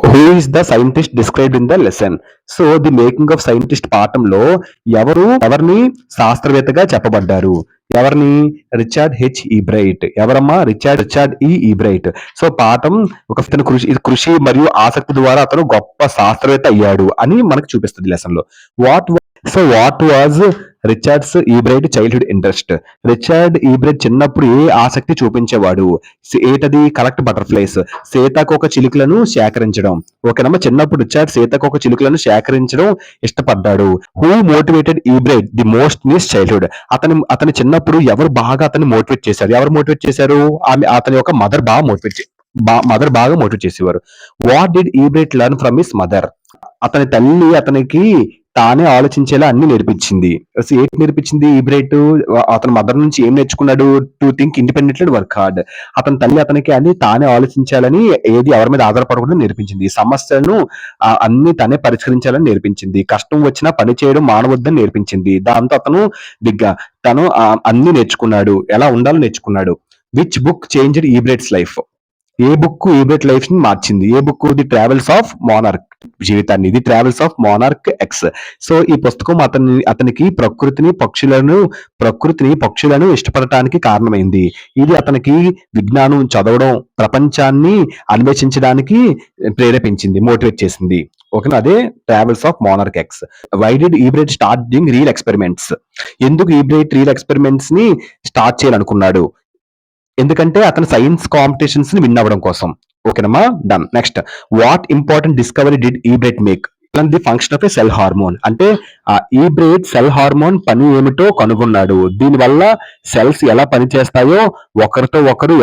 Who is the scientist described in the lesson. So the making of scientist పాఠంలో ఎవరిని శాస్త్రవేత్తగా చెప్పబడ్డారు? ఎవరిని? Richard H Ebright. ఎవరమ్మా? రిచర్డ్ ఈబ్రైట్. సో పాఠం ఇతని కృషి మరియు ఆసక్తి ద్వారా అతను గొప్ప శాస్త్రవేత్త అయ్యాడు అని మనకు చూపిస్తుంది లెసన్ లో. What was Richard's Ebright childhood interest? Richard Ebright చిన్నప్పుడు ఏ ఆసక్తి చూపించేవాడు? ఏటది? కలెక్ట్ బటర్ఫ్లైస్, సీతాకోక చిలుకలను సేకరించడం. ఓకేనమ్మా, చిన్నప్పుడు రిచర్డ్ సీతాకోక చిలుకలను సేకరించడం ఇష్టపడ్డాడు. Who motivated Ebright the most in his childhood? అతని చిన్నప్పుడు ఎవరు బాగా అతన్ని మోటివేట్ చేశారు? ఎవరు మోటివేట్ చేశారు? అతని యొక్క మదర్ బాగా మోటివేట్ చేసేవారు. What did Ebright learn from his mother? అతని తల్లి అతనికి తానే ఆలోచించేలా అన్ని నేర్పించింది. ఏంటి నేర్పించింది ఈబ్రైట్? అతని మదర్ నుంచి ఏం నేర్చుకున్నాడు? To think independently, work hard. అతని తల్లి అతనికి అన్ని తానే ఆలోచించాలని, ఏది ఎవరి మీద ఆధారపడకుండా నేర్పించింది. సమస్యలను అన్ని తనే పరిష్కరించాలని నేర్పించింది. కష్టం వచ్చినా పని చేయడం మానవద్దని నేర్పించింది. దాంతో తను అన్ని నేర్చుకున్నాడు, ఎలా ఉండాలో నేర్చుకున్నాడు. Which book changed Ebright's life? ఏ బుక్ ఈబ్రైట్ లైఫ్ ని మార్చింది? ఏ book? The travels of Monarch జీవితాన్ని. The travels of Monarch X. So ఈ పుస్తకం అతనికి పక్షులను ఇష్టపడటానికి కారణమైంది. ఇది అతనికి విజ్ఞానం చదవడం, ప్రపంచాన్ని అన్వేషించడానికి ప్రేరేపించింది, మోటివేట్ చేసింది. ఓకేనా, అదే travels of Monarch X. Why did Ebright start doing real experiments? ఎందుకు ఈబ్రైట్ రియల్ ఎక్స్పెరిమెంట్స్ ని స్టార్ట్ చేయాలనుకున్నాడు? ఎందుకంటే అతను సైన్స్ కాంపిటీషన్స్ ని విన్ అవ్వడం కోసం. ఓకేనమ్మా, done. Next, what important discovery did Ebright make? The function of a cell hormone. అంటే ఈబ్రైట్ సెల్ హార్మోన్ పని ఏమిటో కనుగొన్నాడు. దీనివల్ల సెల్స్ ఎలా పనిచేస్తాయో, ఒకరితో ఒకరు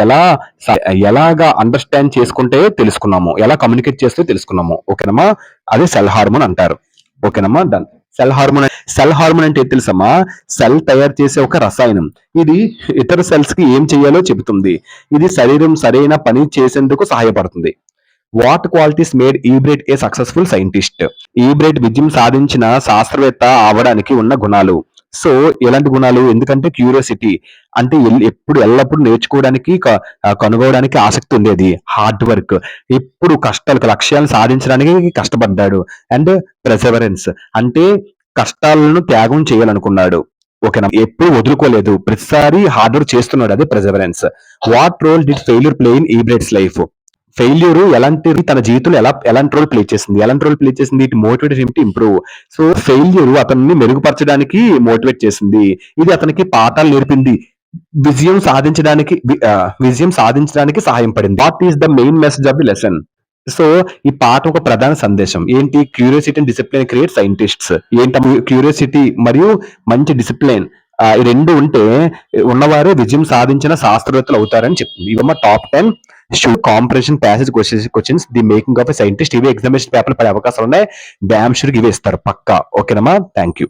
ఎలాగా అండర్స్టాండ్ చేసుకుంటాయో తెలుసుకున్నాము, ఎలా కమ్యూనికేట్ చేస్తే తెలుసుకున్నాము. ఓకేనమ్మా, అదే సెల్ హార్మోన్ అంటారు. ఓకేనమ్మా, డన్. సెల్ హార్మోన్ అంటే తెలుసమ్మా? సెల్ తయారు చేసే ఒక రసాయనం. ఇది ఇతర సెల్స్ కి ఏం చేయాలో చెబుతుంది. ఇది శరీరం సరైన పని చేసేందుకు సహాయపడుతుంది. What qualities made Ebright a successful scientist? Ebright విజయం సాధించిన శాస్త్రవేత్త అవడానికి ఉన్న గుణాలు. సో ఎలాంటి గుణాలు? ఎందుకంటే క్యూరియాసిటీ, అంటే ఎల్లప్పుడూ నేర్చుకోవడానికి, కనుగోవడానికి ఆసక్తి ఉండేది. హార్డ్ వర్క్, ఎప్పుడు లక్ష్యాలను సాధించడానికి కష్టపడ్డాడు. అండ్ ప్రెసెవరెన్స్, అంటే కష్టాలను త్యాగం చేయాలనుకున్నాడు. ఓకేనా, ఎప్పుడు వదులుకోలేదు, ప్రతిసారి హార్డ్ వర్క్ చేస్తున్నాడు, అదే perseverance. What role did failure play in Ebright's life? Failure తన జీవితంలో ఎలాంటి రోల్ ప్లే చేసింది? It motivate him to improve. So failure అతన్ని మెరుగుపరచడానికి మోటివేట్ చేసింది. ఇది అతనికి పాఠాలు నేర్పింది, విజయం సాధించడానికి సహాయం పడింది. What is the main message of the lesson? So ఈ పాఠం ఒక ప్రధాన సందేశం ఏంటి? Curiosity and discipline create scientists. ఏంటి? క్యూరియాసిటీ మరియు మంచి డిసిప్లిన్, ఈ రెండు ఉన్నవారే విజయం సాధించిన శాస్త్రవేత్తలు అవుతారని చెప్తుంది. ఇవమ్మ top 10 comprehension passage questions the making of a scientist. ఇవి ఎగ్జామినేషన్ పేపర్ పడే అవకాశాలు ఉన్నాయి. డ్యామ్ షూర్ ఇవే ఇస్తారు పక్కా. ఓకేనమ్మా, థ్యాంక్ యూ.